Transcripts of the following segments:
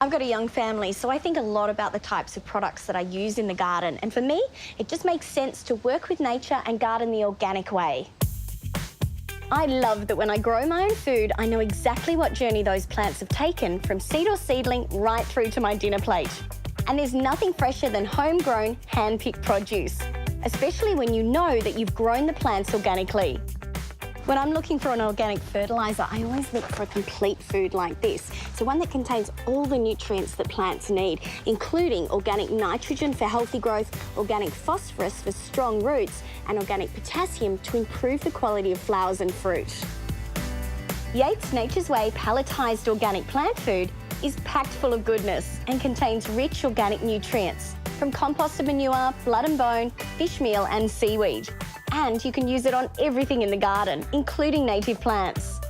I've got a young family, so I think a lot about the types of products that I use in the garden. And for me, it just makes sense to work with nature and garden the organic way. I love that when I grow my own food, I know exactly what journey those plants have taken, from seed or seedling right through to my dinner plate. And there's nothing fresher than homegrown, hand-picked produce, especially when you know that you've grown the plants organically. When I'm looking for an organic fertiliser, I always look for a complete food like this. So one that contains all the nutrients that plants need, including organic nitrogen for healthy growth, organic phosphorus for strong roots, and organic potassium to improve the quality of flowers and fruit. Yates Nature's Way palletised organic plant food is packed full of goodness and contains rich organic nutrients from composted manure, blood and bone, fish meal and seaweed. And you can use it on everything in the garden, including native plants.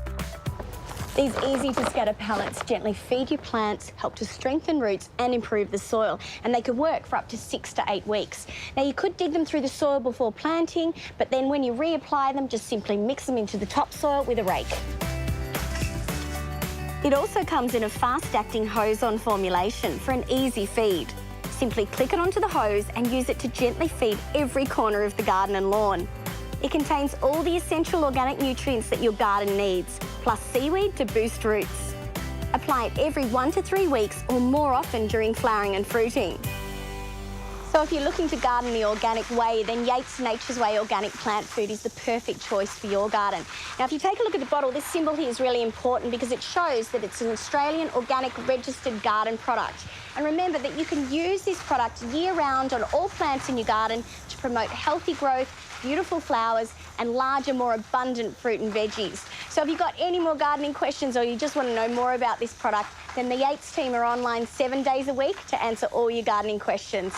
These easy-to-scatter pellets gently feed your plants, help to strengthen roots and improve the soil, and they can work for up to 6 to 8 weeks. Now, you could dig them through the soil before planting, but then when you reapply them, just simply mix them into the topsoil with a rake. It also comes in a fast-acting hose-on formulation for an easy feed. Simply click it onto the hose and use it to gently feed every corner of the garden and lawn. It contains all the essential organic nutrients that your garden needs, plus seaweed to boost roots. Apply it every 1 to 3 weeks or more often during flowering and fruiting. So if you're looking to garden the organic way, then Yates Nature's Way organic plant food is the perfect choice for your garden. Now, if you take a look at the bottle, this symbol here is really important because it shows that it's an Australian organic registered garden product. And remember that you can use this product year-round on all plants in your garden to promote healthy growth, beautiful flowers, and larger, more abundant fruit and veggies. So if you've got any more gardening questions or you just want to know more about this product, then the Yates team are online 7 days a week to answer all your gardening questions.